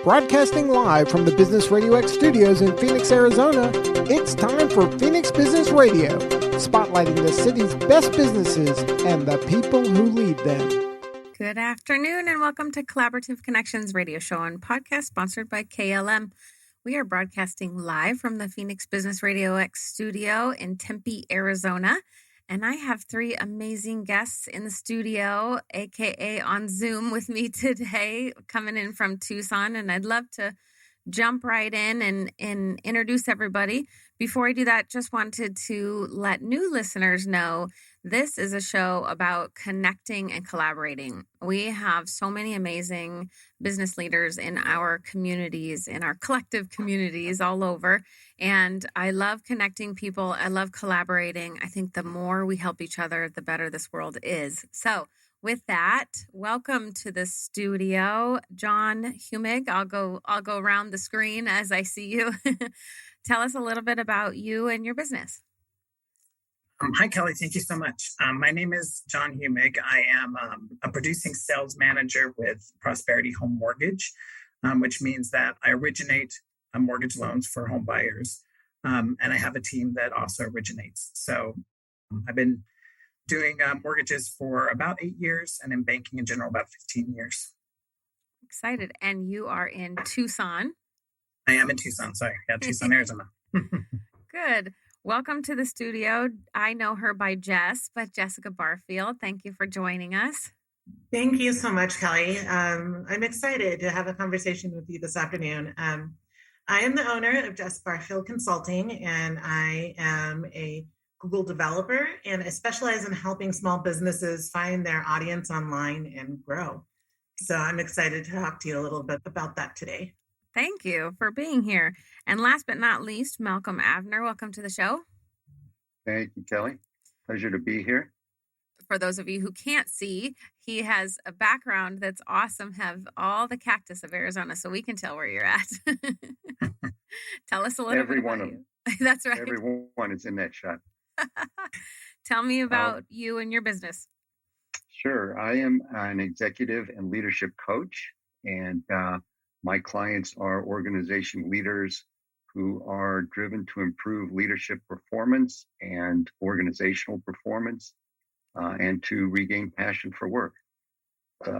Broadcasting live from the Business RadioX studios in Phoenix, Arizona, it's time for Phoenix Business Radio, spotlighting the city's best businesses and the people who lead them. Good afternoon and welcome to Collaborative Connections radio show and podcast sponsored by KLM. We are broadcasting live from the Phoenix Business RadioX studio in Tempe, Arizona. And I have three amazing guests in the studio, aka on Zoom with me today, coming in from Tucson. And I'd love to jump right in and introduce everybody. Before I do that, just wanted to let new listeners know this is a show about connecting and collaborating. We have so many amazing business leaders in our communities, in our collective communities all over. And I love connecting people. I love collaborating. I think the more we help each other, the better this world is. So with that, welcome to the studio, John Humig. I'll go around the screen as I see you. Tell us a little bit about you and your business. Hi, Kelly. Thank you so much. My name is John Humig. I am a producing sales manager with Prosperity Home Mortgage, which means that I originate mortgage loans for home buyers. And I have a team that also originates. So I've been doing mortgages for about 8 years and in banking in general about 15 years. Excited. And you are in Tucson. I am in Tucson. Sorry. Yeah, Tucson, Arizona. Good. Welcome to the studio. I know her by Jess, but Jessica Barfield, thank you for joining us. Thank you so much, Kelly. I'm excited to have a conversation with you this afternoon. I am the owner of Jess Barfield Consulting, and I am a Google developer, and I specialize in helping small businesses find their audience online and grow. So I'm excited to talk to you a little bit about that today. Thank you for being here. And last but not least, Malcolm Avner, welcome to the show. Thank you, Kelly. Pleasure to be here. For those of you who can't see, he has a background that's awesome, have all the cactus of Arizona, so we can tell where you're at. Tell us a little bit about you. That's right. Everyone is in that shot. Tell me about you and your business. Sure. I am an executive and leadership coach, and my clients are organization leaders who are driven to improve leadership performance and organizational performance and to regain passion for work.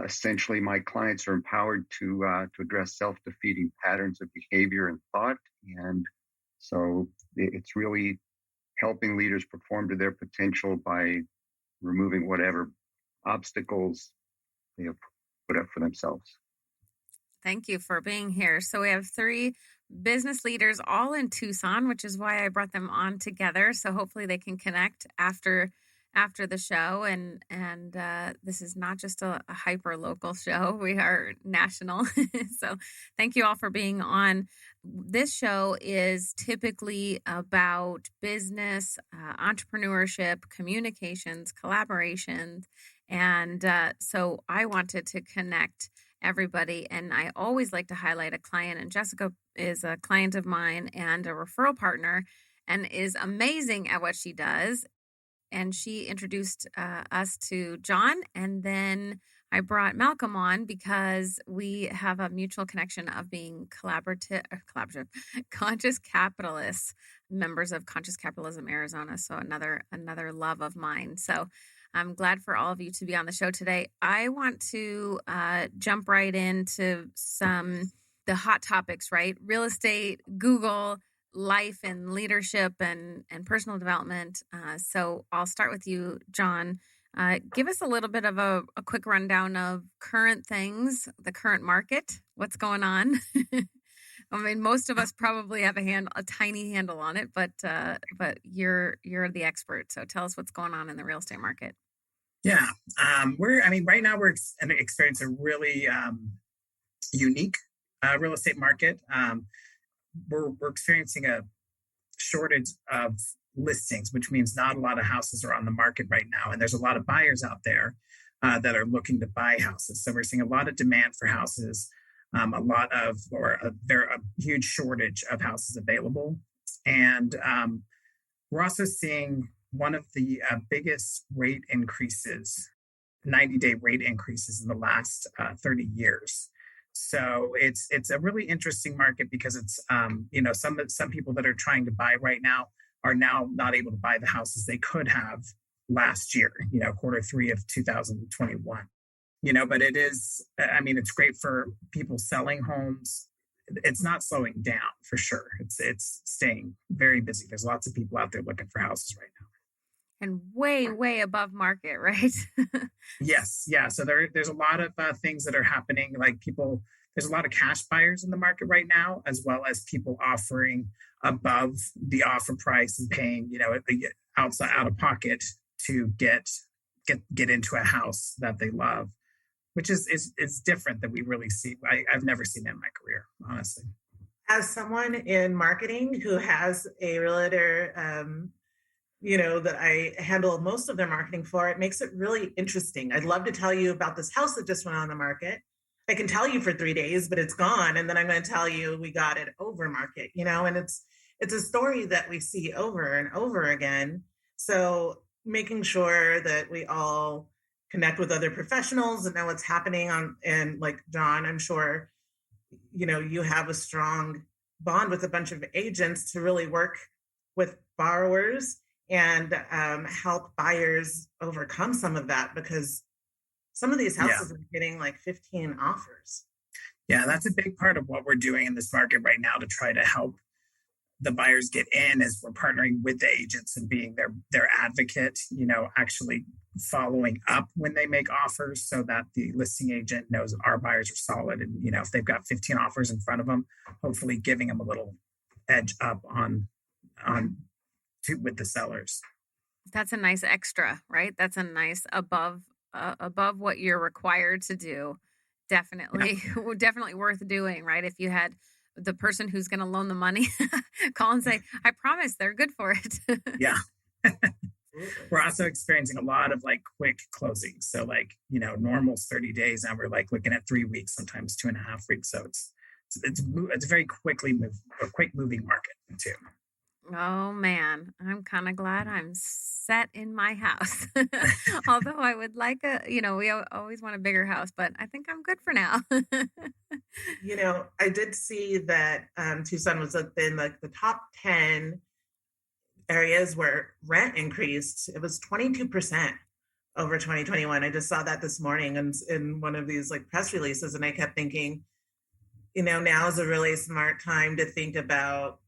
Essentially, my clients are empowered to address self-defeating patterns of behavior and thought. And so it's really helping leaders perform to their potential by removing whatever obstacles they have put up for themselves. Thank you for being here. So we have three business leaders all in Tucson, which is why I brought them on together. So hopefully they can connect after the show. And this is not just a hyper local show. We are national. So thank you all for being on. This show is typically about business, entrepreneurship, communications, collaborations. And so I wanted to connect everybody. And I always like to highlight a client, and Jessica is a client of mine and a referral partner and is amazing at what she does. And she introduced us to John, and then I brought Malcolm on because we have a mutual connection of being collaborative, conscious capitalists, members of Conscious Capitalism Arizona. So another love of mine. So I'm glad for all of you to be on the show today. I want to jump right into the hot topics, right? Real estate, Google, life and leadership and personal development. So I'll start with you, John. Give us a little bit of a quick rundown of current things, the current market, what's going on. I mean, most of us probably have a tiny handle on it, but you're the expert. So tell us what's going on in the real estate market. Yeah, right now we're experiencing a really unique real estate market. We're experiencing a shortage of listings, which means not a lot of houses are on the market right now, and there's a lot of buyers out there that are looking to buy houses. So we're seeing a lot of demand for houses. A huge shortage of houses available. And we're also seeing one of the biggest rate increases, 90-day rate increases in the last 30 years. So it's a really interesting market because it's some people that are trying to buy right now are now not able to buy the houses they could have last year, quarter three of 2021. But it's great for people selling homes. It's not slowing down for sure. It's staying very busy. There's lots of people out there looking for houses right now. And way above market, right? Yes. Yeah. So there's a lot of things that are happening. There's a lot of cash buyers in the market right now, as well as people offering above the offer price and paying, out of pocket to get into a house that they love, which is different than we really see. I've never seen that in my career, honestly. As someone in marketing who has a realtor, that I handle most of their marketing for, it makes it really interesting. I'd love to tell you about this house that just went on the market. I can tell you for 3 days, but it's gone. And then I'm going to tell you we got it over market, and it's a story that we see over and over again. So making sure that we all connect with other professionals and know what's happening and like John, I'm sure, you have a strong bond with a bunch of agents to really work with borrowers and help buyers overcome some of that, because some of these houses are getting like 15 offers. Yeah, that's a big part of what we're doing in this market right now to try to help the buyers get in, as we're partnering with the agents and being their advocate, actually following up when they make offers so that the listing agent knows our buyers are solid. And, if they've got 15 offers in front of them, hopefully giving them a little edge up with the sellers. That's a nice extra, right? That's a nice above what you're required to do. Definitely, definitely worth doing, right? If you had the person who's going to loan the money call and say, I promise they're good for it. Yeah. We're also experiencing a lot of quick closings. So normal's 30 days. Now we're looking at 3 weeks, sometimes 2.5 weeks. So it's a very quick moving market too. Oh man, I'm kind of glad I'm set in my house. Although I would like we always want a bigger house, but I think I'm good for now. I did see that Tucson was in the top 10 areas where rent increased. It was 22% over 2021. I just saw that this morning in one of these press releases, and I kept thinking, now is a really smart time to think about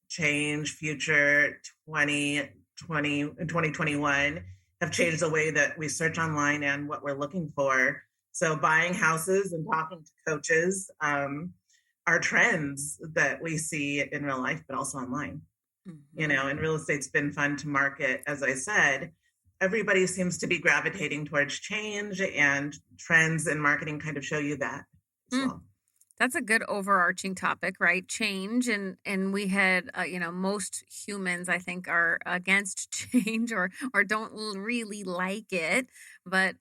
change. Future 2020 and 2021 have changed the way that we search online and what we're looking for. So buying houses and talking to coaches are trends that we see in real life, but also online. Mm-hmm. And real estate's been fun to market. As I said, everybody seems to be gravitating towards change, and trends in marketing kind of show you that as well. That's a good overarching topic, right? Change. And we had, most humans, I think, are against change or don't really like it. But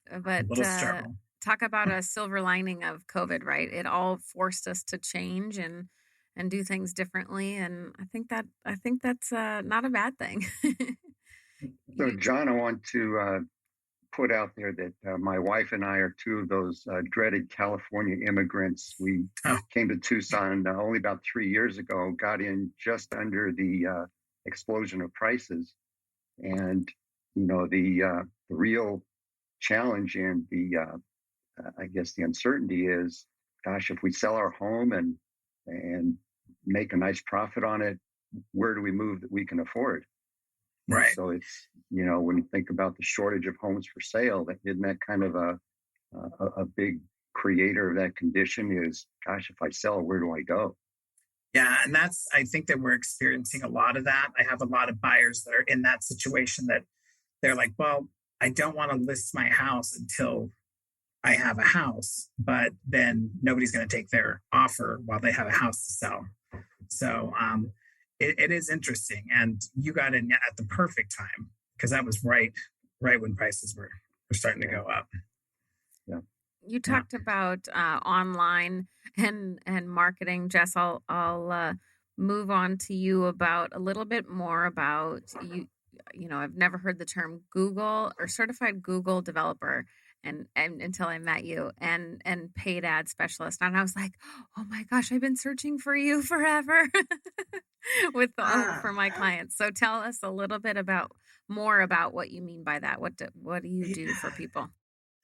talk about a silver lining of COVID, right? It all forced us to change and do things differently. And I think that's not a bad thing. So, John, I want to put out there that my wife and I are two of those dreaded California immigrants. We came to Tucson only about 3 years ago, got in just under the explosion of prices. And, the real challenge and I guess the uncertainty is, gosh, if we sell our home and make a nice profit on it, where do we move that we can afford? Right. So it's, when you think about the shortage of homes for sale, isn't that kind of a big creator of that condition is, gosh, if I sell, where do I go? Yeah. And I think that we're experiencing a lot of that. I have a lot of buyers that are in that situation that they're like, well, I don't want to list my house until I have a house, but then nobody's going to take their offer while they have a house to sell. So, it is interesting, and you got in at the perfect time because that was right when prices were starting to go up. Yeah. You talked about online and marketing, Jess. I'll move on to you about a little bit more about you. I've never heard the term Google or certified Google developer, and until I met you, and paid ad specialist. And I was like, oh my gosh, I've been searching for you forever for my clients. So tell us a little bit more about what you mean by that. What do you do for people?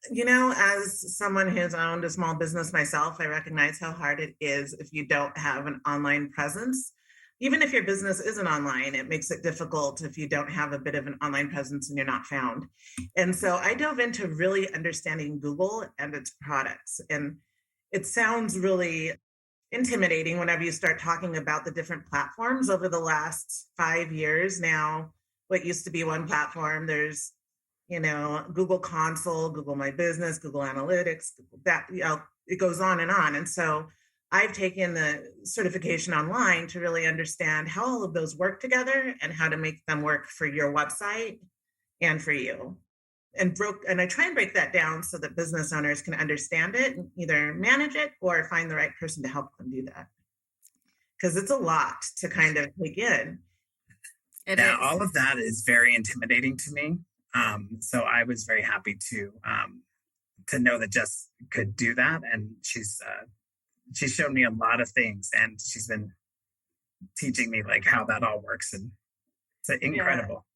As someone who's owned a small business myself, I recognize how hard it is if you don't have an online presence. Even if your business isn't online, it makes it difficult if you don't have a bit of an online presence and you're not found. And so I dove into really understanding Google and its products. And it sounds really intimidating whenever you start talking about the different platforms over the last 5 years. Now, what used to be one platform, there's Google Console, Google My Business, Google Analytics, that, it goes on. And so I've taken the certification online to really understand how all of those work together and how to make them work for your website and for you. And I try and break that down so that business owners can understand it and either manage it or find the right person to help them do that. Because it's a lot to kind of take in. All of that is very intimidating to me. So I was very happy to know that Jess could do that, and she's shown me a lot of things, and she's been teaching me like how that all works, and it's incredible.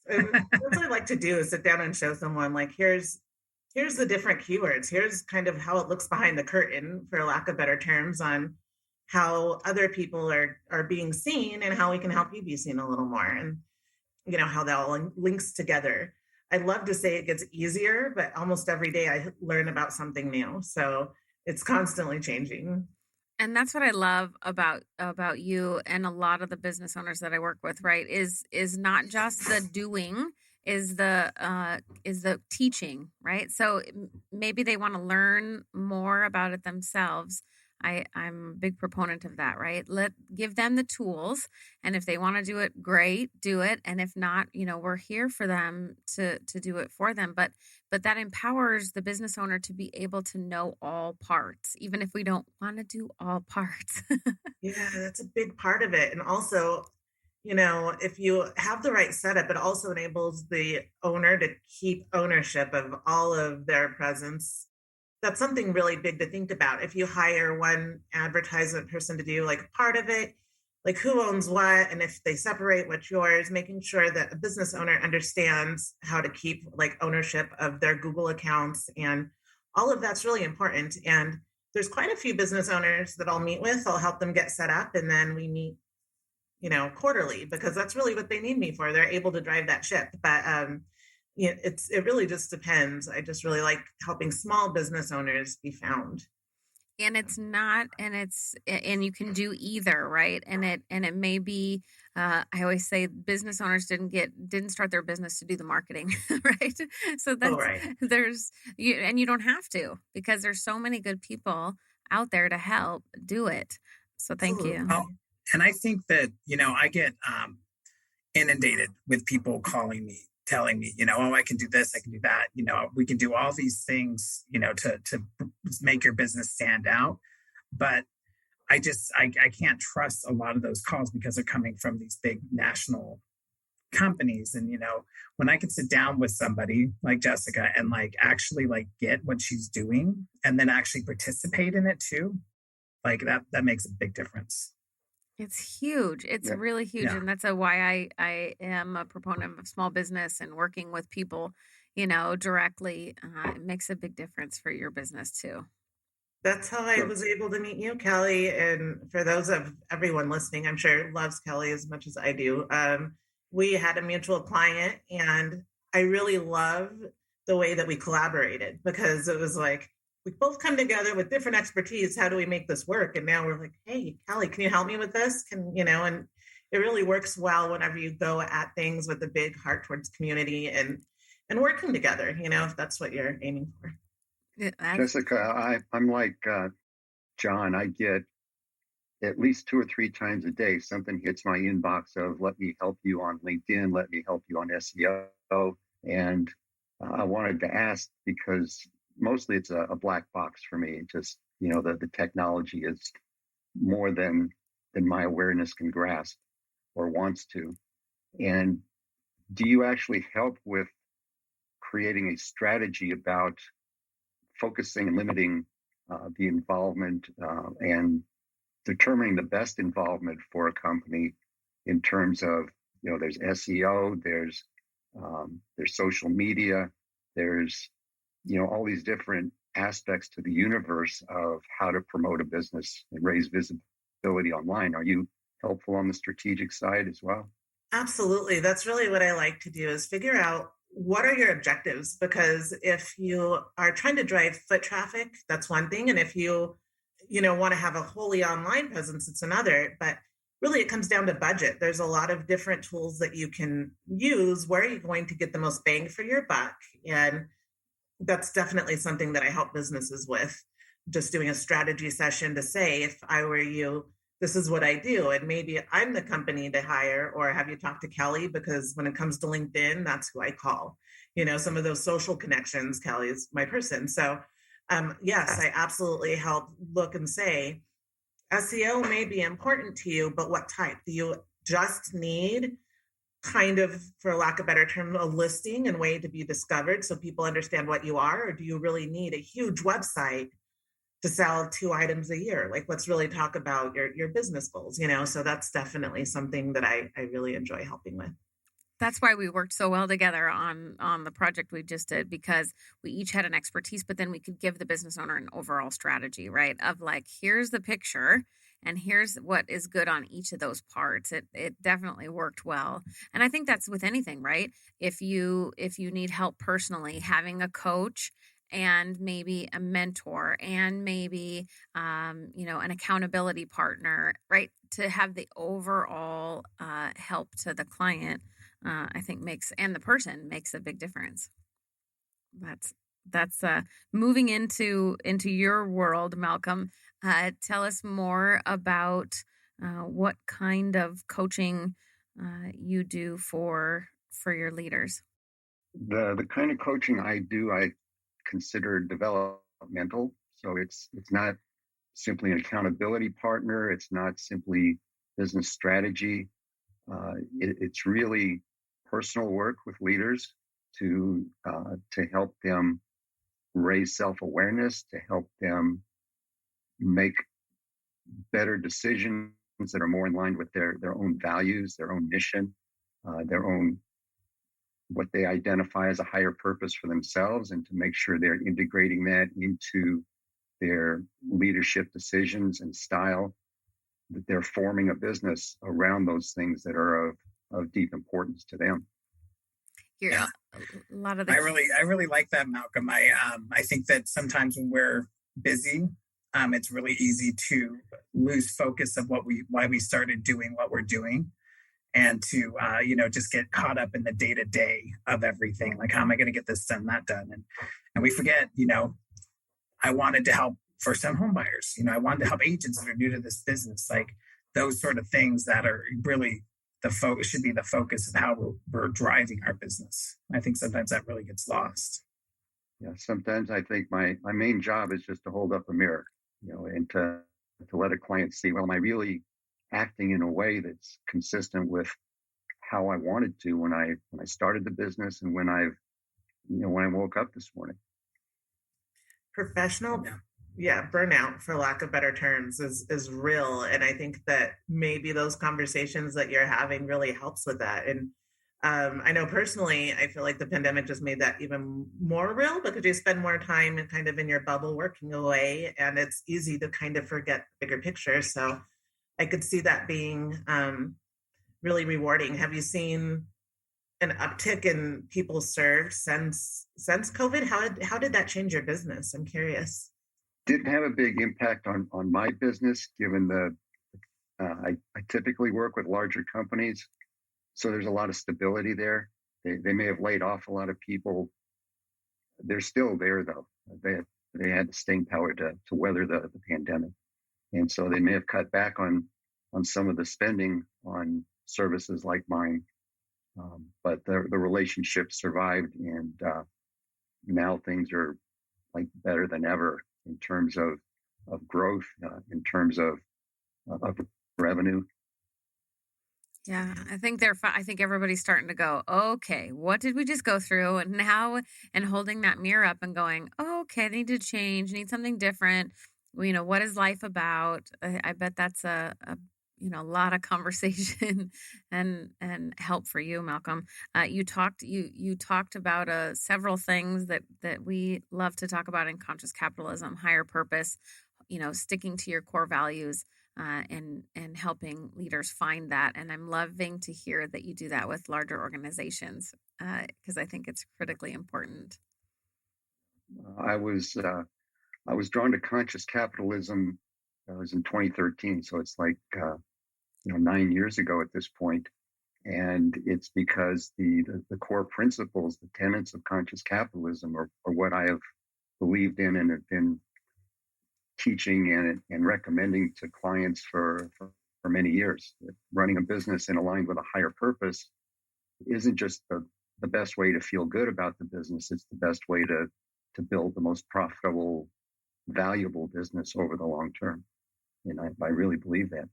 Yeah. That's what I like to do is sit down and show someone like here's the different keywords. Here's kind of how it looks behind the curtain, for lack of better terms, on how other people are being seen and how we can help you be seen a little more, and how that all links together. I'd love to say it gets easier, but almost every day I learn about something new. So it's constantly changing. And that's what I love about you and a lot of the business owners that I work with, right? Is not just the doing, is the teaching, right? So maybe they want to learn more about it themselves. I'm a big proponent of that, right? Give them the tools, and if they want to do it, great, do it. And if not, we're here for them to do it for them. But that empowers the business owner to be able to know all parts, even if we don't want to do all parts. Yeah, that's a big part of it. And also, if you have the right setup, it also enables the owner to keep ownership of all of their presence. That's something really big to think about. If you hire one advertisement person to do like part of it, like who owns what, and if they separate what's yours, making sure that a business owner understands how to keep like ownership of their Google accounts, and all of that's really important. And there's quite a few business owners that I'll meet with. I'll help them get set up, and then we meet, quarterly, because that's really what they need me for. They're able to drive that ship. But it really just depends. I just really like helping small business owners be found. And and you can do either, right? And it may be, I always say business owners didn't start their business to do the marketing, right? So that's, right. And you don't have to, because there's so many good people out there to help do it. So thank you. Oh, and I think that, I get inundated with people calling me, telling me, I can do this, I can do that, we can do all these things, to make your business stand out. But I can't trust a lot of those calls because they're coming from these big national companies. And, when I can sit down with somebody like Jessica and like actually like get what she's doing and then actually participate in it too, like that makes a big difference. It's huge. It's really huge. Yeah. And that's why I am a proponent of small business and working with people, directly. It makes a big difference for your business too. That's how I was able to meet you, Kelly. And for those of everyone listening, I'm sure loves Kelly as much as I do. We had a mutual client, and I really love the way that we collaborated, because it was like, we both come together with different expertise. How do we make this work? And now we're like, hey, Kelly, can you help me with this? And it really works well whenever you go at things with a big heart towards community and working together, if that's what you're aiming for. Jessica, I'm like John. I get at least 2 or 3 times a day, something hits my inbox of, let me help you on LinkedIn, let me help you on SEO. And I wanted to ask, because mostly it's a black box for me. Just, the technology is more than my awareness can grasp or wants to. And do you actually help with creating a strategy about focusing and limiting the involvement and determining the best involvement for a company in terms of, there's SEO, there's social media, there's, all these different aspects to the universe of how to promote a business and raise visibility online. Are you helpful on the strategic side as well? Absolutely. That's really what I like to do, is figure out what are your objectives, because if you are trying to drive foot traffic, that's one thing. And if you want to have a wholly online presence, it's another. But really, it comes down to budget. There's a lot of different tools that you can use. Where are you going to get the most bang for your buck? And that's definitely something that I help businesses with, just doing a strategy session to say, if I were you, this is what I do. And maybe I'm the company to hire, or have you talked to Kelly? Because when it comes to LinkedIn, that's who I call. Some of those social connections, Kelly is my person. So yes, I absolutely help look and say, SEO may be important to you, but what type? Do you just need, kind of, for lack of a better term, a listing and way to be discovered so people understand what you are? Or do you really need a huge website to sell 2 items a year? Like, let's really talk about your business goals, So that's definitely something that I really enjoy helping with. That's why we worked so well together on the project we just did, because we each had an expertise, but then we could give the business owner an overall strategy, right? Of like, here's the picture and here's what is good on each of those parts. It definitely worked well. And I think that's with anything, right? If you need help personally, having a coach and maybe a mentor and maybe, an accountability partner, right? To have the overall help to the client, I think and the person makes a big difference. That's moving into your world, Malcolm. Tell us more about what kind of coaching you do for your leaders. The kind of coaching I do, I consider developmental. So it's not simply an accountability partner. It's not simply business strategy. It's really personal work with leaders to help them raise self-awareness, to help them make better decisions that are more in line with their own values, their own mission, their own, what they identify as a higher purpose for themselves, and to make sure they're integrating that into their leadership decisions and style, that they're forming a business around those things that are of deep importance to them. Yeah, a lot of I really like that, Malcolm. I think that sometimes when we're busy, it's really easy to lose focus of why we started doing what we're doing, and to just get caught up in the day-to-day of everything. Like, how am I going to get this done, that done? And we forget, I wanted to help first-time home buyers. I wanted to help agents that are new to this business. Like, those sort of things that are really should be the focus of how we're driving our business. I think sometimes that really gets lost. Yeah, sometimes I think my main job is just to hold up a mirror, and to let a client see, well, am I really acting in a way that's consistent with how I wanted to when I started the business, and when I woke up this morning. Professional, burnout, for lack of better terms, is real. And I think that maybe those conversations that you're having really helps with that. And I know personally, I feel like the pandemic just made that even more real, because you spend more time and kind of in your bubble working away, and it's easy to kind of forget the bigger picture. So I could see that being really rewarding. Have you seen an uptick in people served since COVID? How did that change your business? I'm curious. Didn't have a big impact on my business, given I typically work with larger companies, so there's a lot of stability there. They may have laid off a lot of people. They're still there, though. They had the staying power to weather the pandemic, and so they may have cut back on some of the spending on services like mine. But the relationship survived, and now things are like better than ever in terms of growth, in terms of revenue. Yeah, I think I think everybody's starting to go, okay, what did we just go through? And now, and holding that mirror up and going, oh, okay, I need to change, need something different. Well, what is life about? I bet that's a lot of conversation and help for you, Malcolm. You talked about several things that we love to talk about in conscious capitalism: higher purpose, sticking to your core values, and helping leaders find that. And I'm loving to hear that you do that with larger organizations, because I think it's critically important. I was drawn to conscious capitalism. It was in 2013, so it's like 9 years ago at this point. And it's because the core principles, the tenets of conscious capitalism, are what I have believed in and have been teaching and recommending to clients for many years. Running a business and aligned with a higher purpose isn't just the best way to feel good about the business. It's the best way to build the most profitable, valuable business over the long term. And I really believe that.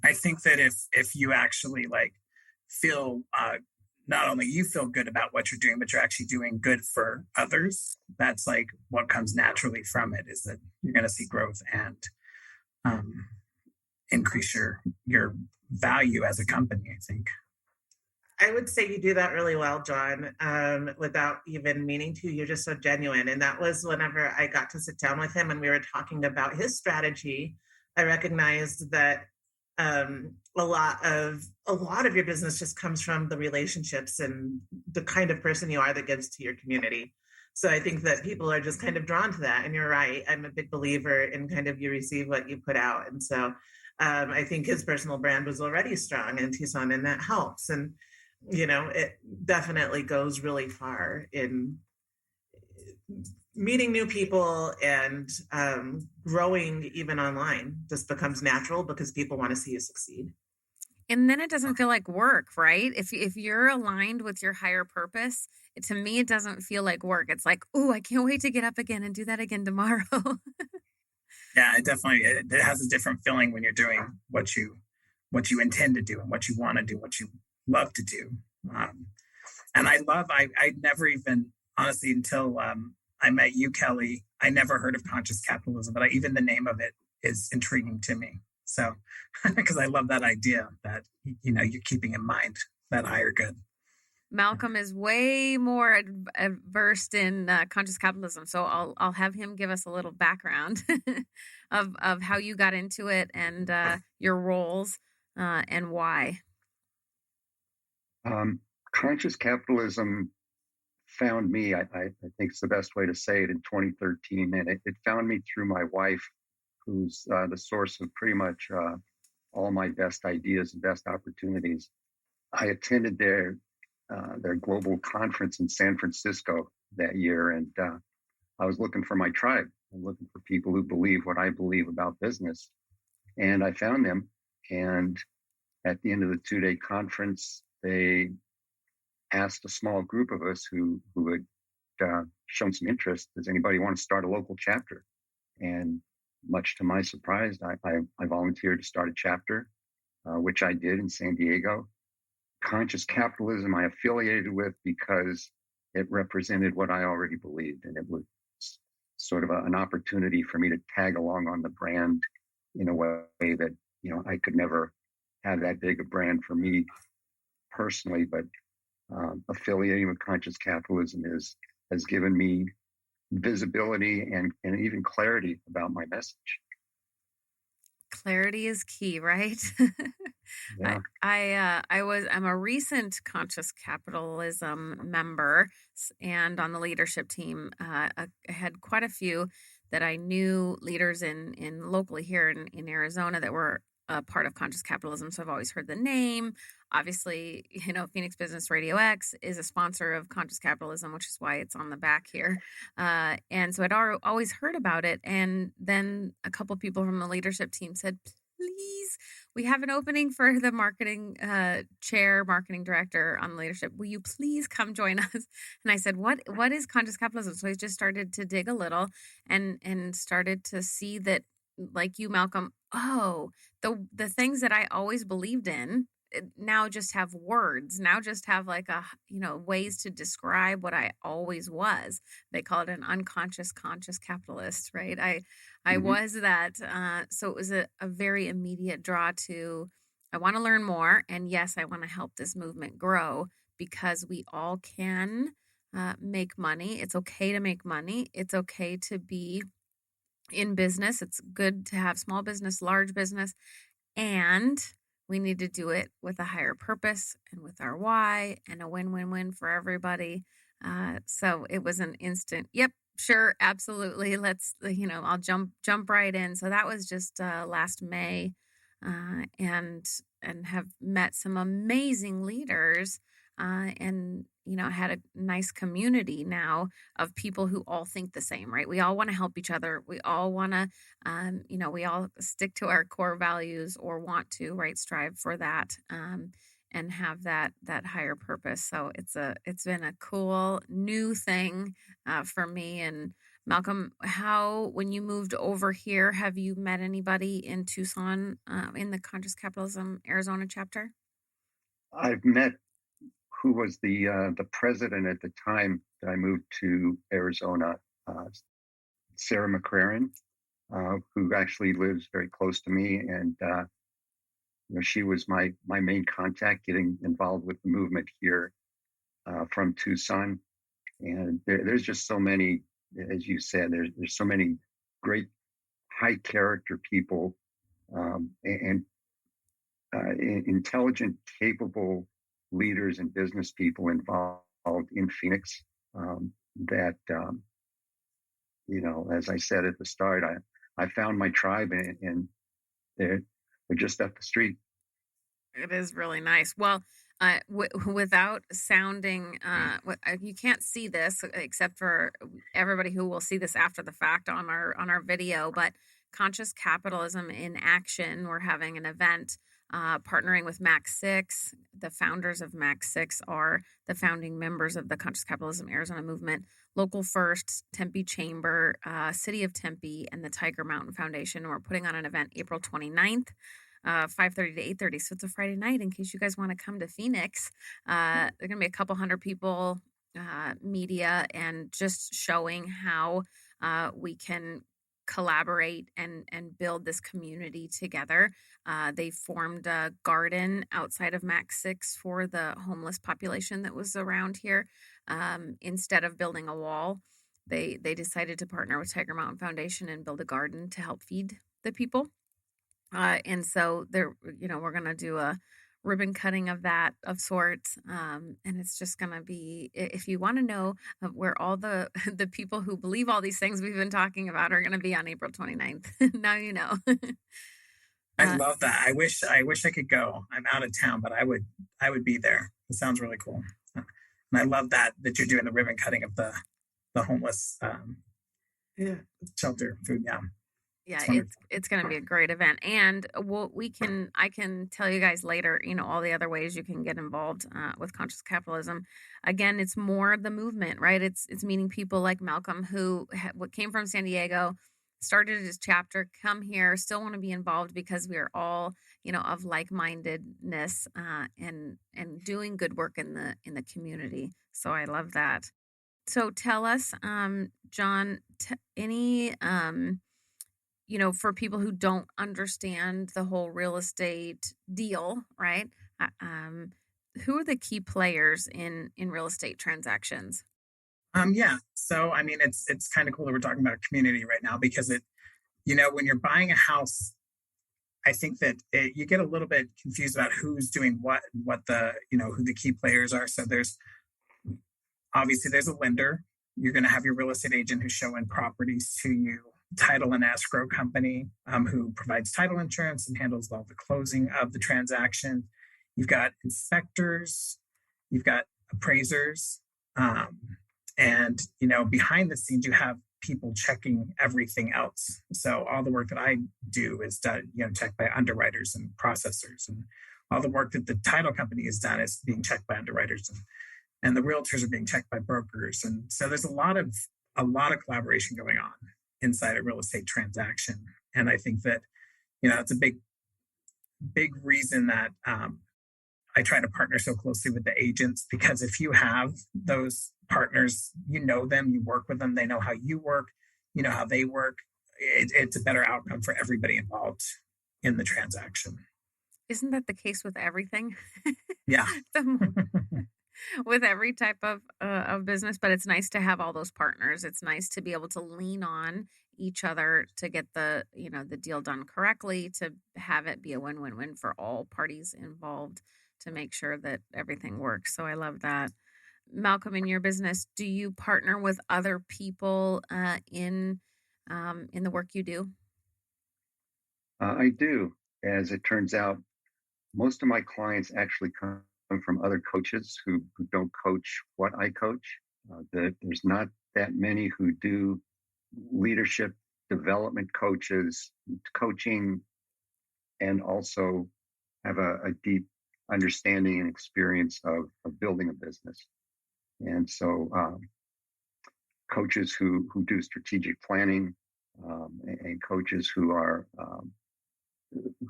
I think that if you actually feel not only you feel good about what you're doing, but you're actually doing good for others, that's what comes naturally from it, is that you're going to see growth and increase your value as a company, I think. I would say you do that really well, John, without even meaning to. You're just so genuine. And that was whenever I got to sit down with him and we were talking about his strategy. I recognized that a lot of your business just comes from the relationships and the kind of person you are that gives to your community. So I think that people are just kind of drawn to that. And you're right. I'm a big believer in kind of you receive what you put out. And so I think his personal brand was already strong in Tucson, and that helps. And, it definitely goes really far in meeting new people, and growing even online just becomes natural because people want to see you succeed. And then it doesn't feel like work, right? If you're aligned with your higher purpose, to me, it doesn't feel like work. It's like, oh, I can't wait to get up again and do that again tomorrow. Yeah, it has a different feeling when you're doing what you intend to do and what you want to do, what you love to do. And I never even, honestly, until I met you, Kelly, I never heard of conscious capitalism, but even the name of it is intriguing to me. So, because I love that idea that, you're keeping in mind that higher good. Malcolm is way more versed in conscious capitalism, so I'll have him give us a little background of how you got into it and your roles and why. Conscious capitalism found me, I think it's the best way to say it, in 2013. And it found me through my wife, who's the source of pretty much all my best ideas and best opportunities. I attended their global conference in San Francisco that year, and I was looking for my tribe. I'm looking for people who believe what I believe about business. And I found them. And at the end of the 2-day conference, they asked a small group of us who had shown some interest, does anybody want to start a local chapter? And much to my surprise, I volunteered to start a chapter, which I did in San Diego. Conscious capitalism I affiliated with because it represented what I already believed, and it was sort of an opportunity for me to tag along on the brand in a way that I could never have that big a brand for me personally, but affiliating with conscious capitalism has given me visibility and even clarity about my message. Clarity is key, right? Yeah. I'm a recent conscious capitalism member and on the leadership team. I had quite a few that I knew, leaders in locally here in Arizona, that were part of conscious capitalism. So I've always heard the name. Obviously, Phoenix Business RadioX is a sponsor of conscious capitalism, which is why it's on the back here. And so I'd always heard about it. And then a couple of people from the leadership team said, please, we have an opening for the marketing marketing director on leadership. Will you please come join us? And I said, what is conscious capitalism? So I just started to dig a little and started to see that, like you, Malcolm, the things that I always believed in now just have words, now just have like ways to describe what I always was. They call it an unconscious conscious capitalist, right? I was that. So it was a very immediate draw to, I want to learn more. And yes, I want to help this movement grow, because we all can make money. It's okay to make money. It's okay to be in business. It's good to have small business, large business, and we need to do it with a higher purpose and with our why, and a win-win-win for everybody. So it was an instant, yep, sure, absolutely. Let's, I'll jump right in. So that was just last May, and have met some amazing leaders, and I had a nice community now of people who all think the same, right? We all want to help each other. We all want to, we all stick to our core values, or want to, right? Strive for that, and have that higher purpose. So it's been a cool new thing for me. And Malcolm, when you moved over here, have you met anybody in Tucson in the Conscious Capitalism Arizona chapter? I've met who was the president at the time that I moved to Arizona, Sarah McCraren, who actually lives very close to me, and she was my main contact getting involved with the movement here from Tucson. And there's just so many, as you said, there's so many great high character people, and intelligent, capable leaders and business people involved in Phoenix, that as I said at the start, I found my tribe, and they're just up the street. It is really nice. Well, without sounding, you can't see this except for everybody who will see this after the fact on our video, but Conscious Capitalism in Action, we're having an event partnering with Max 6. The founders of Max 6 are the founding members of the Conscious Capitalism Arizona movement, Local First, Tempe Chamber, City of Tempe, and the Tiger Mountain Foundation. We're putting on an event April 29th, 5:30 to 8:30. So it's a Friday night in case you guys want to come to Phoenix. There are going to be a couple hundred people, media, and just showing how we can collaborate and build this community together. They formed a garden outside of Max 6 for the homeless population that was around here. Instead of building a wall, they decided to partner with Tiger Mountain Foundation and build a garden to help feed the people. And so we're going to do a ribbon cutting of sorts. And it's just going to be, if you want to know where all the people who believe all these things we've been talking about are going to be on April 29th. Now you know. I love that. I wish I could go. I'm out of town, but I would be there. It sounds really cool. And I love that you're doing the ribbon cutting of the homeless shelter food. Yeah. Yeah, it's going to be a great event. And I can tell you guys later, all the other ways you can get involved with Conscious Capitalism. Again, it's more the movement, right? It's meeting people like Malcolm, who came from San Diego, started his chapter, come here, still want to be involved because we are all, of like-mindedness, and doing good work in the community. So I love that. So tell us, John, any for people who don't understand the whole real estate deal, right? Who are the key players in real estate transactions? Yeah. So, I mean, it's kind of cool that we're talking about community right now, because when you're buying a house, I think that you get a little bit confused about who's doing what the, who the key players are. So there's a lender. You're going to have your real estate agent who's showing properties to you, title and escrow company, who provides title insurance and handles all the closing of the transaction. You've got inspectors, you've got appraisers, and behind the scenes you have people checking everything else. So all the work that I do is done, checked by underwriters and processors, and all the work that the title company has done is being checked by underwriters, and the realtors are being checked by brokers. And so there's a lot of collaboration going on inside a real estate transaction. And I think that, it's a big reason that I try to partner so closely with the agents, because if you have those partners, you know them, you work with them, they know how you work, you know how they work. It's a better outcome for everybody involved in the transaction. Isn't that the case with everything? Yeah. With every type of business, but it's nice to have all those partners. It's nice to be able to lean on each other to get the deal done correctly, to have it be a win-win-win for all parties involved, to make sure that everything works. So I love that. Malcolm, in your business, do you partner with other people in the work you do? I do. As it turns out, most of my clients actually come from other coaches who don't coach what I coach. There's not that many who do leadership development coaching, and also have a deep understanding and experience of building a business. And so coaches who do strategic planning, and coaches who are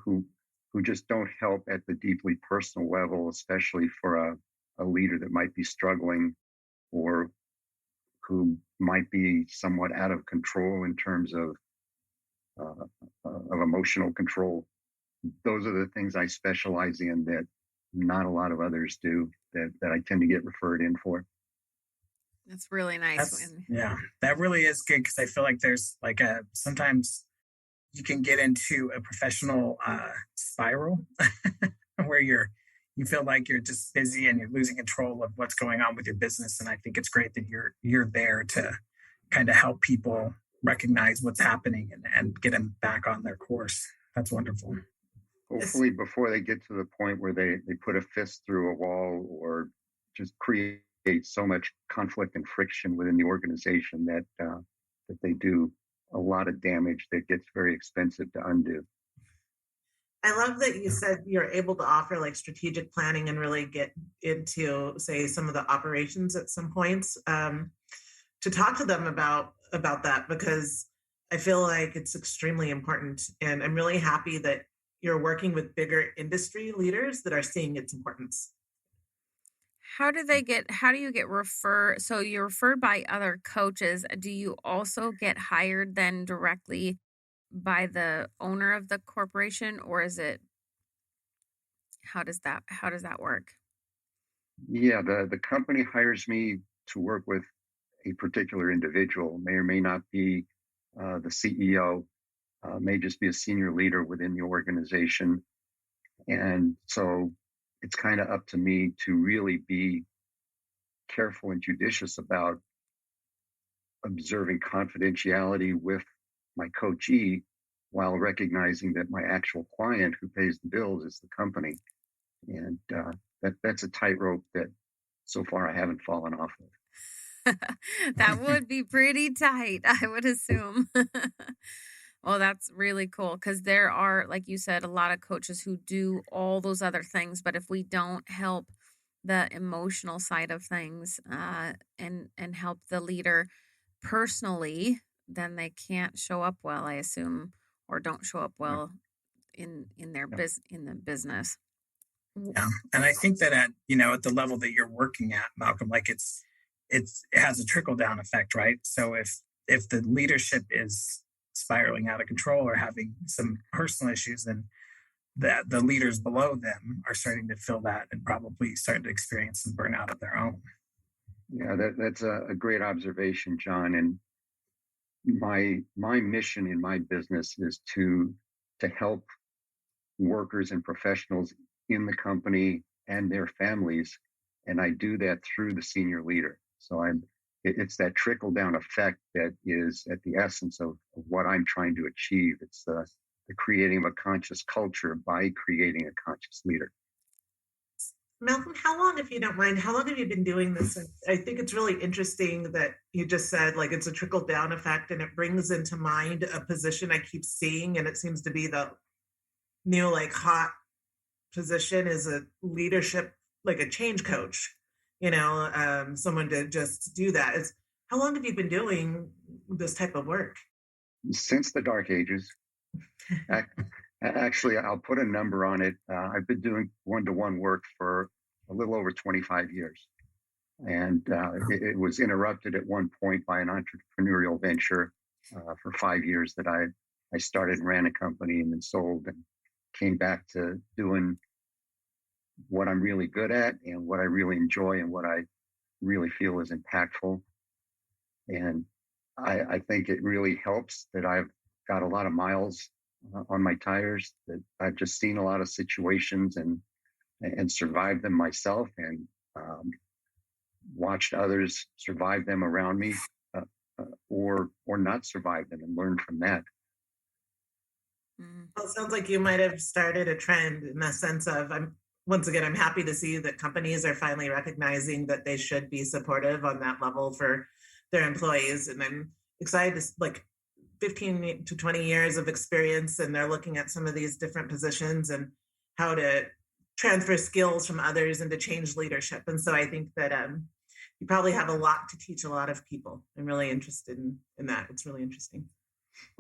who just don't help at the deeply personal level, especially for a leader that might be struggling, or who might be somewhat out of control in terms of emotional control. Those are the things I specialize in that not a lot of others do, that I tend to get referred in for. That's really nice. Yeah, that really is good, because I feel like there's like sometimes you can get into a professional spiral where you feel like you're just busy and you're losing control of what's going on with your business. And I think it's great that you're there to kind of help people recognize what's happening and get them back on their course. That's wonderful. Hopefully before they get to the point where they put a fist through a wall, or just create so much conflict and friction within the organization that they do a lot of damage that gets very expensive to undo. I love that you said you're able to offer like strategic planning and really get into, say, some of the operations at some points, to talk to them about that, because I feel like it's extremely important. And I'm really happy that you're working with bigger industry leaders that are seeing its importance. How do you get referred? So you're referred by other coaches. Do you also get hired then directly by the owner of the corporation, or is it, how does that work? Yeah, the company hires me to work with a particular individual. May or may not be the CEO, may just be a senior leader within the organization. And so it's kind of up to me to really be careful and judicious about observing confidentiality with my coachee, while recognizing that my actual client who pays the bills is the company. And that's a tightrope that so far I haven't fallen off of. That would be pretty tight, I would assume. Well, that's really cool, because there are, like you said, a lot of coaches who do all those other things, but if we don't help the emotional side of things and help the leader personally, then they can't show up well, I assume, or don't show up well in their in the business. Yeah, and I think that at the level that you're working at, Malcolm, like it has a trickle down effect, right? So if the leadership is spiraling out of control or having some personal issues, then the leaders below them are starting to feel that and probably starting to experience some burnout of their own. Yeah, that's a great observation, John. And my mission in my business is to help workers and professionals in the company and their families, and I do that through the senior leader. So it's that trickle down effect that is at the essence of what I'm trying to achieve. It's the creating of a conscious culture by creating a conscious leader. Malcolm, how long, if you don't mind, how long have you been doing this? And I think it's really interesting that you just said, like, it's a trickle down effect, and it brings into mind a position I keep seeing, and it seems to be the new, like, hot position is a leadership, like a change coach, someone to just do that. How long have you been doing this type of work? Since the dark ages. Actually, I'll put a number on it. I've been doing one-to-one work for a little over 25 years. And it was interrupted at one point by an entrepreneurial venture for 5 years that I started and ran a company and then sold and came back to doing what I'm really good at and what I really enjoy and what I really feel is impactful. And I think it really helps that I've got a lot of miles on my tires, that I've just seen a lot of situations and survived them myself, and watched others survive them around me, or not survive them, and learn from that. Well, it sounds like you might have started a trend in the sense of, I'm happy to see that companies are finally recognizing that they should be supportive on that level for their employees. And I'm excited to 15 to 20 years of experience, and they're looking at some of these different positions and how to transfer skills from others and to change leadership. And so I think that you probably have a lot to teach a lot of people. I'm really interested in that. It's really interesting.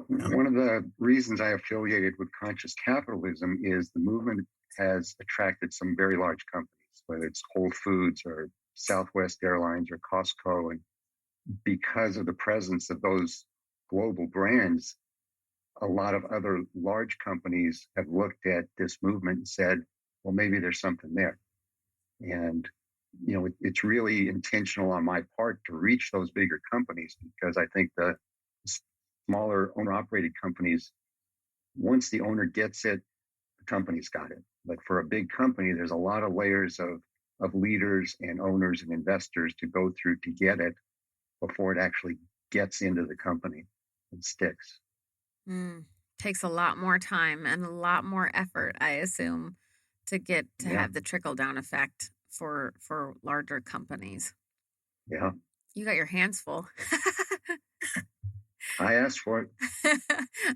One of the reasons I affiliated with Conscious Capitalism is the movement has attracted some very large companies, whether it's Whole Foods or Southwest Airlines or Costco. And because of the presence of those global brands, a lot of other large companies have looked at this movement and said, well, maybe there's something there. And, it's really intentional on my part to reach those bigger companies, because I think the smaller owner-operated companies, once the owner gets it, the company's got it. But for a big company, there's a lot of layers of leaders and owners and investors to go through to get it before it actually gets into the company and sticks. Takes a lot more time and a lot more effort, I assume, to get to have the trickle-down effect for larger companies. Yeah. You got your hands full. I asked for it.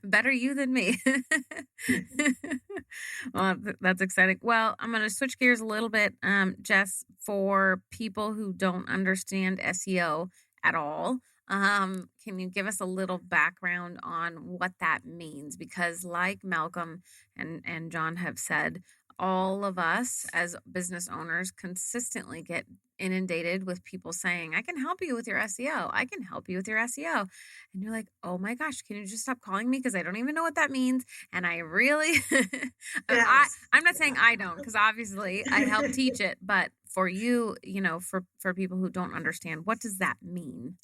Better you than me. Well, that's exciting. Well, I'm going to switch gears a little bit, Jess, for people who don't understand SEO at all. Can you give us a little background on what that means? Because like Malcolm and John have said, all of us as business owners consistently get inundated with people saying, I can help you with your SEO. I can help you with your SEO. And you're like, oh my gosh, can you just stop calling me? Because I don't even know what that means. And I really, I'm not saying I don't, because obviously I help teach it. But for you, for people who don't understand, what does that mean?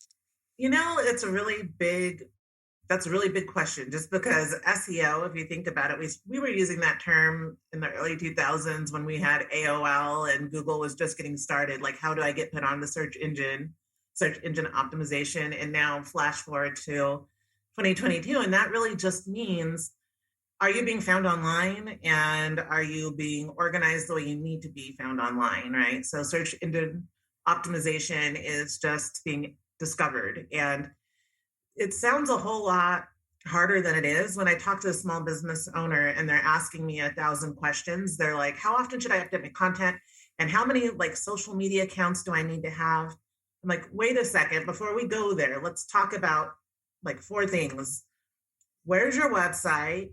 That's a really big question, just because SEO, if you think about it, we were using that term in the early 2000s when we had AOL and Google was just getting started. Like, how do I get put on the search engine optimization? And now flash forward to 2022. And that really just means, are you being found online, and are you being organized the way you need to be found online, right? So search engine optimization is just being discovered. And it sounds a whole lot harder than it is. When I talk to a small business owner and they're asking me 1,000 questions, they're like, how often should I update my content? And how many social media accounts do I need to have? I'm like, wait a second, before we go there, let's talk about 4 things. Where's your website?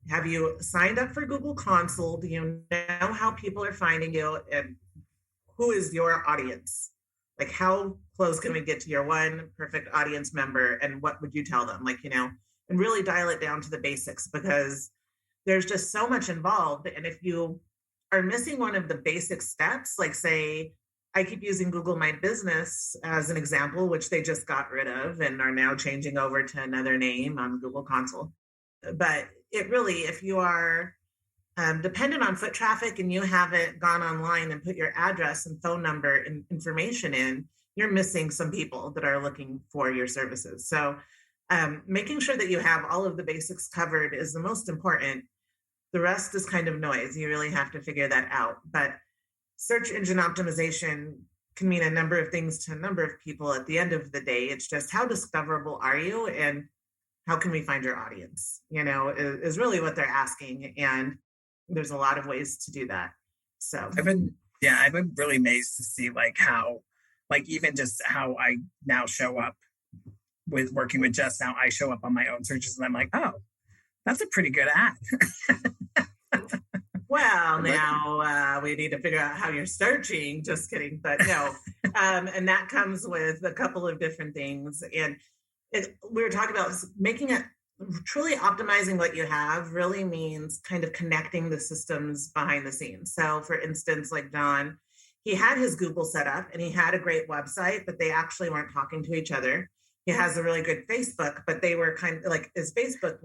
Have you signed up for Google Console? Do you know how people are finding you? And who is your audience? How close can we get to your one perfect audience member? And what would you tell them? And really dial it down to the basics, because there's just so much involved. And if you are missing one of the basic steps, say, I keep using Google My Business as an example, which they just got rid of and are now changing over to another name on Google Console. But it really, if you are dependent on foot traffic and you haven't gone online and put your address and phone number and information in, you're missing some people that are looking for your services. So making sure that you have all of the basics covered is the most important. The rest is kind of noise. You really have to figure that out. But search engine optimization can mean a number of things to a number of people. At the end of the day, it's just, how discoverable are you, and how can we find your audience? Is really what they're asking. And there's a lot of ways to do that. So I've been really amazed to see how, even just how I now show up with working with Jess. Now I show up on my own searches and I'm like, oh, That's a pretty good ad. Well, now we need to figure out how you're searching. Just kidding, but no. And that comes with a couple of different things. And we were talking about making it truly optimizing what you have really means kind of connecting the systems behind the scenes. So for instance, like John, he had his Google set up and he had a great website, but they actually weren't talking to each other. He has a really good Facebook, but they were kind of like his Facebook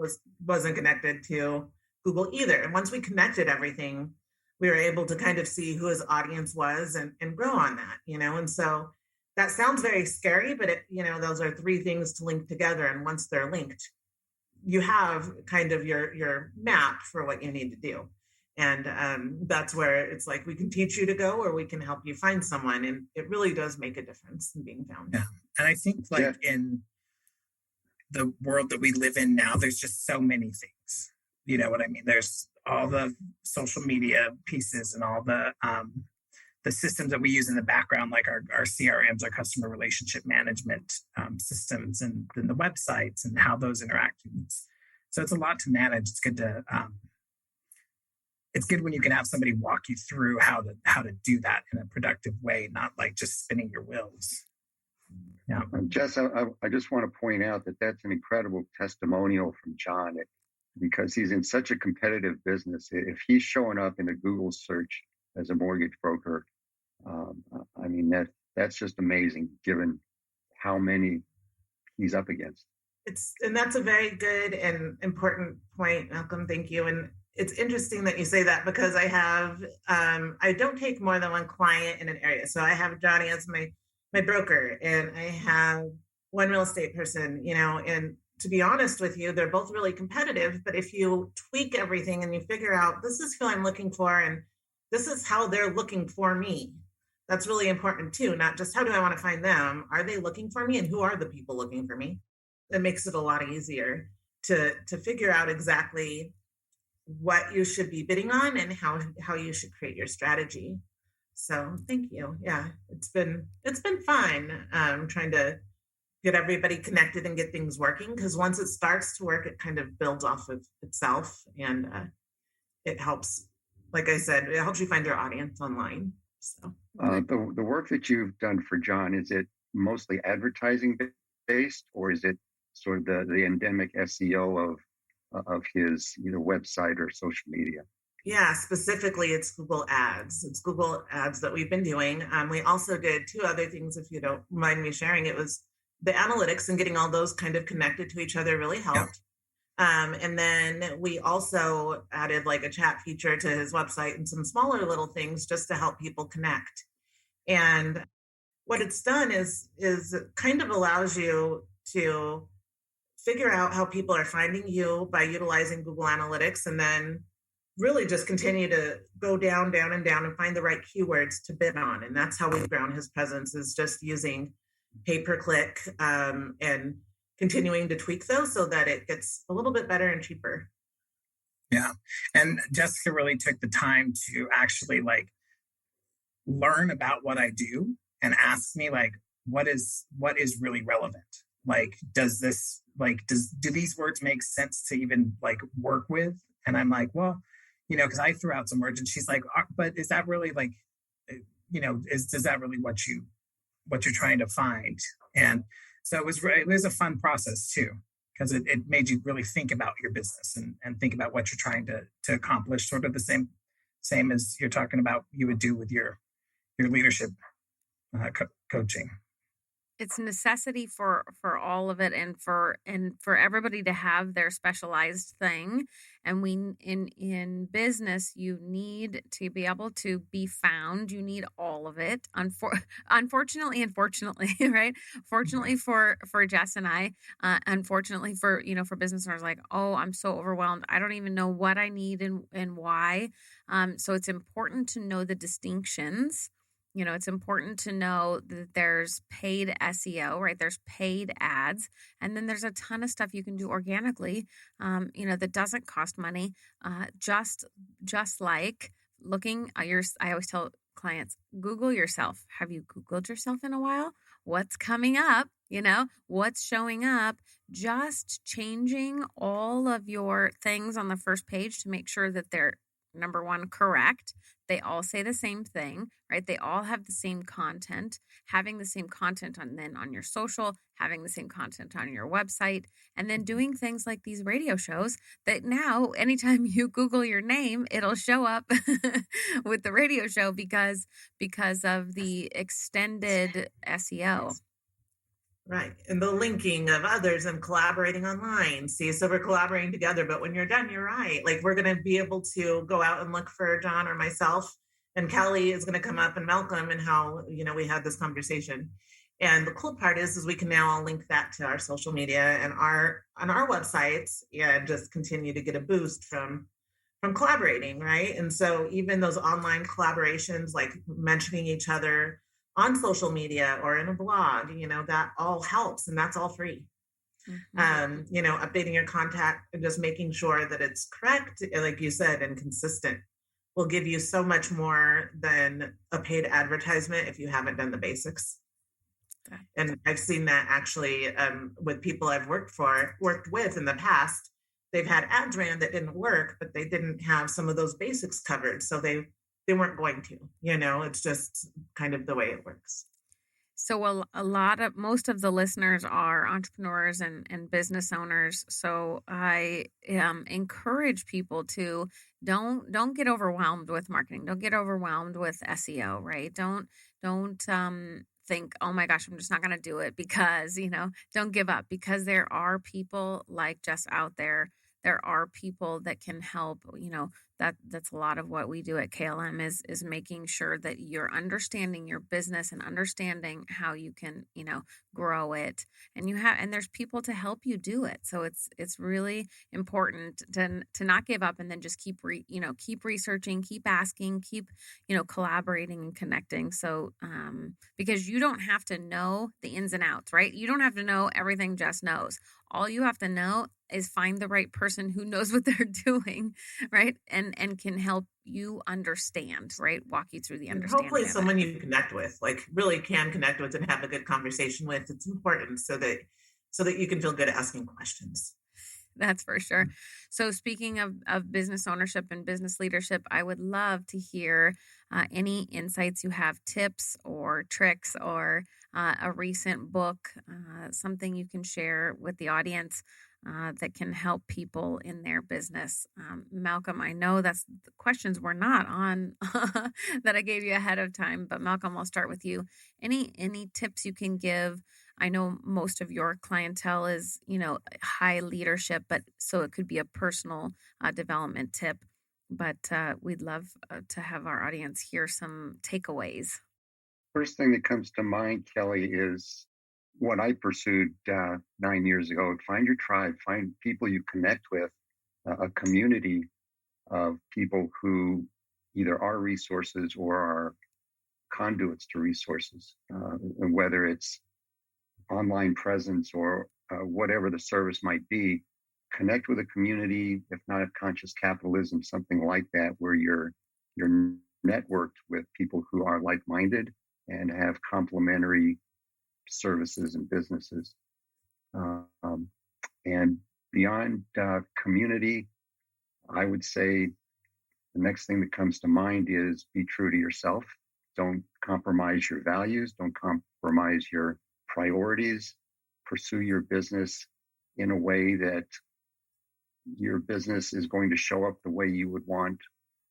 wasn't connected to Google either. And once we connected everything, we were able to kind of see who his audience was and grow on that, And so that sounds very scary, but those are three things to link together. And once they're linked, you have kind of your map for what you need to do. And that's where it's like, we can teach you to go, or we can help you find someone. And it really does make a difference in being found. Yeah. And I think in the world that we live in now, there's just so many things. You know what I mean? There's all the social media pieces and all the systems that we use in the background, like our CRMs, our customer relationship management systems, and then the websites and how those interact. So it's a lot to manage. It's good to it's good when you can have somebody walk you through how to do that in a productive way, not like just spinning your wheels. Yeah. Jess, I just want to point out that that's an incredible testimonial from John, because he's in such a competitive business. If he's showing up in a Google search as a mortgage broker, I mean, that's just amazing given how many he's up against. And that's a very good and important point, Malcolm. Thank you. And it's interesting that you say that, because I have, I don't take more than one client in an area. So I have Johnny as my broker, and I have one real estate person, and to be honest with you, they're both really competitive. But if you tweak everything and you figure out, this is who I'm looking for, and this is how they're looking for me, that's really important too. Not just how do I want to find them? Are they looking for me? And who are the people looking for me? It makes it a lot easier to figure out exactly what you should be bidding on and how you should create your strategy. So thank you. Yeah, it's been fun trying to get everybody connected and get things working, because once it starts to work, it kind of builds off of itself, and it helps. Like I said, it helps you find your audience online. So the work that you've done for John, is it mostly advertising based, or is it sort of the endemic SEO of his either website or social media? Yeah, specifically it's Google Ads. It's Google Ads that we've been doing. We also did two other things, if you don't mind me sharing. It was the analytics, and getting all those kind of connected to each other really helped. Yeah. And then we also added like a chat feature to his website and some smaller little things just to help people connect. And what it's done is kind of allows you to figure out how people are finding you by utilizing Google Analytics, and then really just continue to go down and find the right keywords to bid on. And that's how we've grown his presence, is just using pay-per-click and continuing to tweak those so that it gets a little bit better and cheaper. Yeah. And Jessica really took the time to actually learn about what I do and ask me what is really relevant? Do these words make sense to even work with? And I'm like, well, because I threw out some words, and she's like, but is that really is that really what you're trying to find? And so it was a fun process too, because it made you really think about your business and think about what you're trying to accomplish, sort of the same as you're talking about you would do with your leadership coaching. It's a necessity for all of it, and for everybody to have their specialized thing. And in business, you need to be able to be found. You need all of it. Unfortunately and fortunately, right? Fortunately for Jess and I, unfortunately for business owners, oh, I'm so overwhelmed. I don't even know what I need and why. So it's important to know the distinctions. It's important to know that there's paid SEO, right? There's paid ads. And then there's a ton of stuff you can do organically, that doesn't cost money. Just like looking at I always tell clients, Google yourself. Have you Googled yourself in a while? What's coming up? what's showing up, just changing all of your things on the first page to make sure that they're, number one, correct. They all say the same thing, right? They all have the same content, having the same content on your social, having the same content on your website, and then doing things like these radio shows that now anytime you Google your name, it'll show up with the radio show because of the extended SEO. Right. And the linking of others and collaborating online. See, so we're collaborating together, but when you're done, you're right. Like we're going to be able to go out and look for John or myself, and Kelly is going to come up, and Malcolm, and how, we had this conversation. And the cool part is we can now all link that to our social media and on our websites, and just continue to get a boost from collaborating, right? And so even those online collaborations, like mentioning each other on social media or in a blog, that all helps, and that's all free. Mm-hmm. Updating your contact and just making sure that it's correct, like you said, and consistent will give you so much more than a paid advertisement if you haven't done the basics. Okay. And I've seen that actually with people I've worked with in the past. They've had ads ran that didn't work, but they didn't have some of those basics covered, so they weren't going to. It's just kind of the way it works. So most of the listeners are entrepreneurs and business owners. So I encourage people to don't get overwhelmed with marketing. Don't get overwhelmed with SEO, right? Don't think, oh my gosh, I'm just not going to do it because, don't give up, because there are people like Jess out there. There are people that can help, that's a lot of what we do at KLM is making sure that you're understanding your business and understanding how you can, grow it, and there's people to help you do it. So it's really important to not give up, and then just keep researching, keep asking, keep, collaborating and connecting. So, because you don't have to know the ins and outs, right? You don't have to know everything Jess knows. All you have to know is find the right person who knows what they're doing, right? And can help you understand, right? Walk you through the understanding. Hopefully someone you connect with, like really can connect with and have a good conversation with. It's important so that you can feel good at asking questions. That's for sure. So speaking of business ownership and business leadership, I would love to hear any insights you have, tips or tricks, or a recent book, something you can share with the audience that can help people in their business. Malcolm, I know the questions were not on that I gave you ahead of time, but Malcolm, I'll start with you. Any tips you can give? I know most of your clientele is, high leadership, but so it could be a personal development tip. But we'd love to have our audience hear some takeaways. First thing that comes to mind, Kelly, is what I pursued 9 years ago. Find your tribe, find people you connect with, a community of people who either are resources or are conduits to resources, whether it's online presence or whatever the service might be. Connect with a community, if not of conscious capitalism, something like that, where you're networked with people who are like-minded and have complementary services and businesses. And beyond community, I would say the next thing that comes to mind is be true to yourself. Don't compromise your values. Don't compromise your priorities. Pursue your business in a way that your business is going to show up the way you would want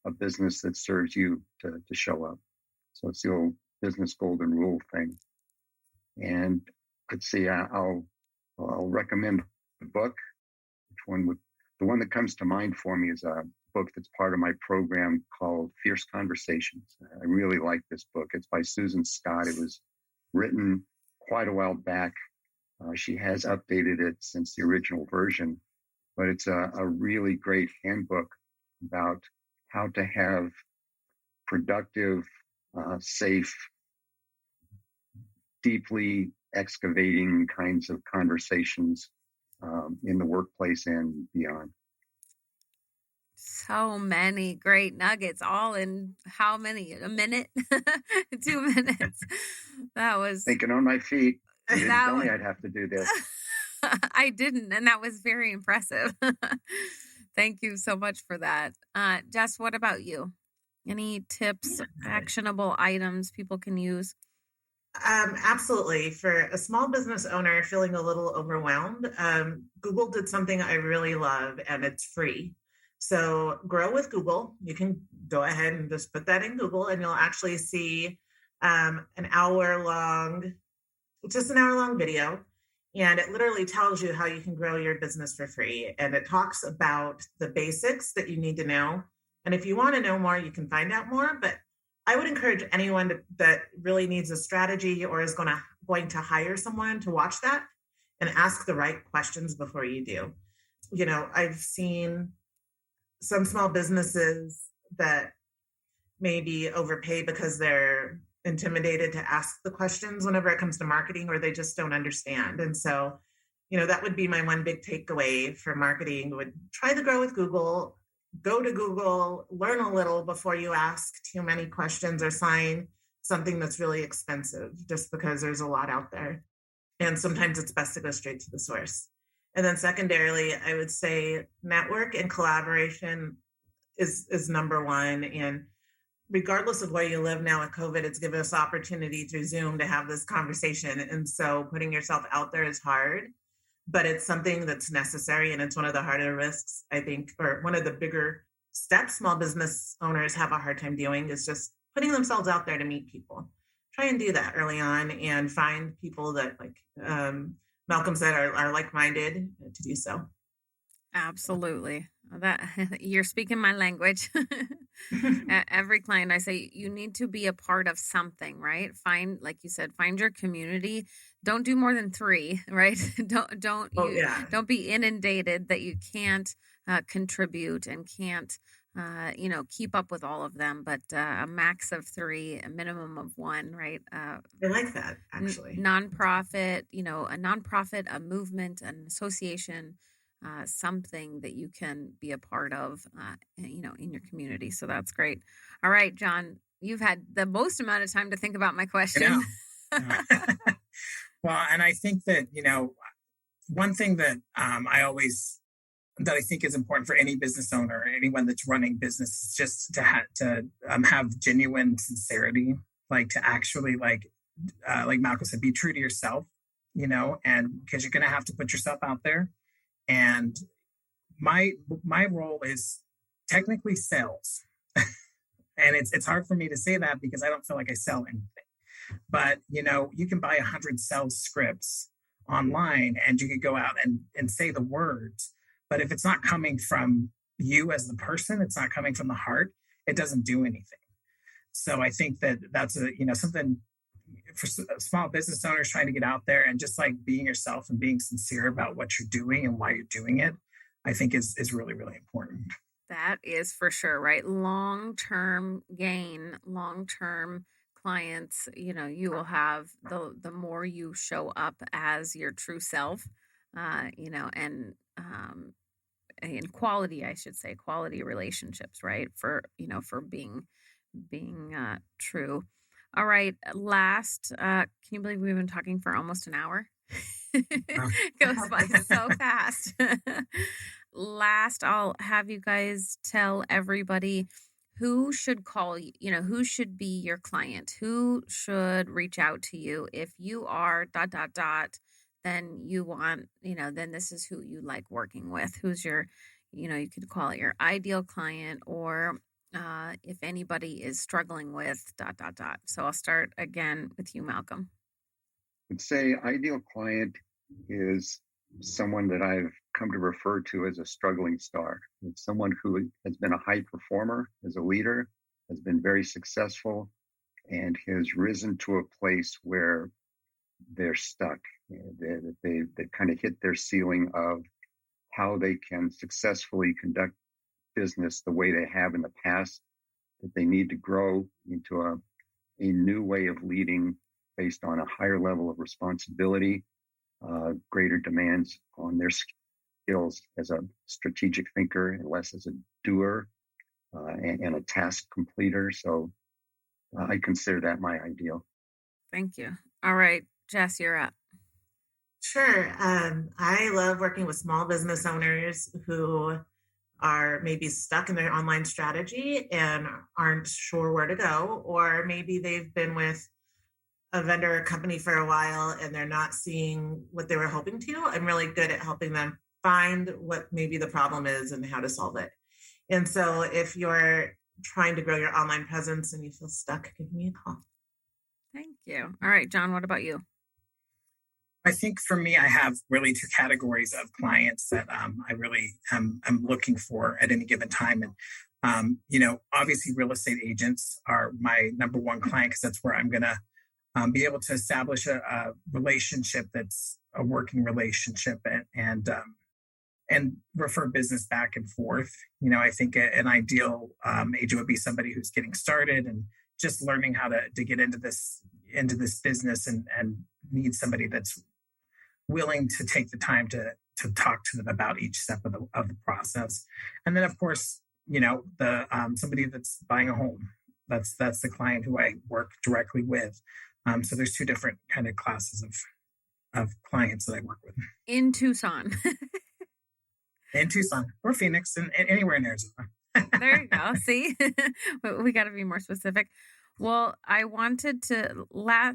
a business that serves you to show up. So it's the old business golden rule thing. And let's see, I'll recommend the book. The one that comes to mind for me is a book that's part of my program called Fierce Conversations. I really like this book. It's by Susan Scott. It was written quite a while back. She has updated it since the original version, but it's a really great handbook about how to have productive, safe, deeply excavating kinds of conversations in the workplace and beyond. So many great nuggets, all in how many? A minute? 2 minutes. That was thinking on my feet. You didn't That tell me was, I'd have to do this. I didn't, and that was very impressive. Thank you so much for that. Jess, what about you? Any tips, actionable items people can use? Absolutely. For a small business owner feeling a little overwhelmed, Google did something I really love, and it's free. So, Grow with Google. You can go ahead and just put that in Google, and you'll actually see an hour long, just an hour long video. And it literally tells you how you can grow your business for free. And it talks about the basics that you need to know. And if you want to know more, you can find out more. But I would encourage anyone that really needs a strategy or is going to hire someone to watch that and ask the right questions before you do. You know, I've seen some small businesses that maybe overpay because they're intimidated to ask the questions whenever it comes to marketing, or they just don't understand. And so, you know, that would be my one big takeaway for marketing: would try to grow with Google. Go to Google, learn a little before you ask too many questions or sign something that's really expensive, just because there's a lot out there. And sometimes it's best to go straight to the source. And then secondarily, I would say network and collaboration is number one. And regardless of where you live now with COVID, it's given us opportunity through Zoom to have this conversation. And so putting yourself out there is hard, but it's something that's necessary. And it's one of the harder risks, I think, or one of the bigger steps small business owners have a hard time doing, is just putting themselves out there to meet people. Try and do that early on and find people that, like Malcolm said, are like-minded to do so. Absolutely. That you're speaking my language. Every client I say, you need to be a part of something, right? Find, like you said, find your community. Don't do more than 3, right? Don't be inundated that you can't contribute and can't keep up with all of them, but a max of 3, a minimum of 1, right? I like that, actually. Nonprofit, a nonprofit, a movement, an association, something that you can be a part of, in your community. So that's great. All right, John, you've had the most amount of time to think about my question. Well, and I think that, one thing that that I think is important for any business owner or anyone that's running business is just to have genuine sincerity, like to actually like Malcolm said, be true to yourself, and because you're going to have to put yourself out there. And my role is technically sales. And it's hard for me to say that because I don't feel like I sell anything. But, you can buy 100 sales scripts online and you could go out and say the words. But if it's not coming from you as the person, it's not coming from the heart, it doesn't do anything. So I think that that's something for small business owners trying to get out there and just like being yourself and being sincere about what you're doing and why you're doing it, I think is really, really important. That is for sure, right? Long-term gain, long-term clients, you will have the more you show up as your true self, and in quality, I should say, quality relationships, right? For being true. All right. Last, can you believe we've been talking for almost an hour? Goes by so fast. Last, I'll have you guys tell everybody who should call you, who should be your client, who should reach out to you if you are ... then you want, then this is who you like working with. Who's your, you could call it your ideal client, or if anybody is struggling with ... So I'll start again with you, Malcolm. I'd say ideal client is someone that I've come to refer to as a struggling star. It's someone who has been a high performer as a leader, has been very successful, and has risen to a place where they're stuck. They kind of hit their ceiling of how they can successfully conduct business the way they have in the past, that they need to grow into a new way of leading based on a higher level of responsibility, greater demands on their skills as a strategic thinker and less as a doer and a task completer. So I consider that my ideal. Thank you. All right, Jess, you're up. Sure. I love working with small business owners who are maybe stuck in their online strategy and aren't sure where to go, or maybe they've been with a vendor or company for a while and they're not seeing what they were hoping to. I'm really good at helping them find what maybe the problem is and how to solve it. And so if you're trying to grow your online presence and you feel stuck, give me a call. Thank you. All right, John, what about you? I think for me, I have really two categories of clients that I really am looking for at any given time. And, obviously real estate agents are my number one client because that's where I'm going to be able to establish a relationship that's a working relationship and refer business back and forth. I think an ideal agent would be somebody who's getting started and just learning how to get into this business and need somebody that's willing to take the time to talk to them about each step of the process. And then, of course, the somebody that's buying a home. That's the client who I work directly with. So there's two different kind of classes of clients that I work with. In Tucson. In Tucson or Phoenix and anywhere in Arizona. There you go. See, we got to be more specific. Well, I wanted to I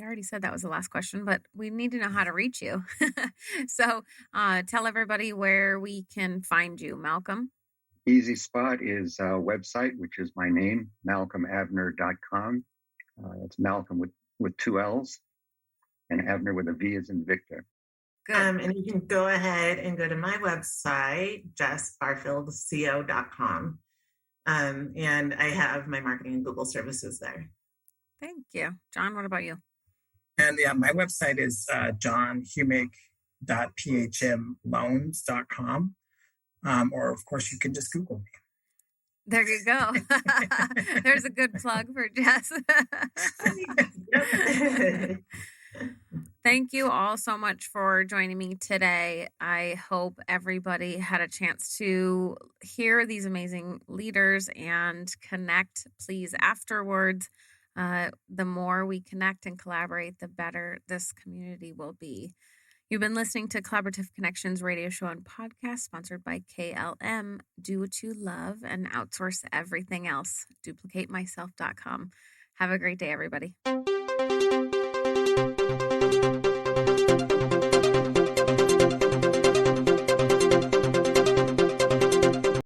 already said that was the last question, but we need to know how to reach you. So tell everybody where we can find you, Malcolm. Easy spot is a website, which is my name, malcolmabner.com. It's Malcolm with two L's and Abner with a V as in Victor. Good. And you can go ahead and go to my website, jessbarfieldco.com. And I have my marketing and Google services there. Thank you. John, what about you? And my website is johnhumig.phmloans.com. Or, of course, you can just Google me. There you go. There's a good plug for Jess. Thank you all so much for joining me today. I hope everybody had a chance to hear these amazing leaders and connect, please, afterwards. The more we connect and collaborate, the better this community will be. You've been listening to Collaborative Connections radio show and podcast sponsored by KLM. Do what you love and outsource everything else. DuplicateMyself.com. Have a great day, everybody.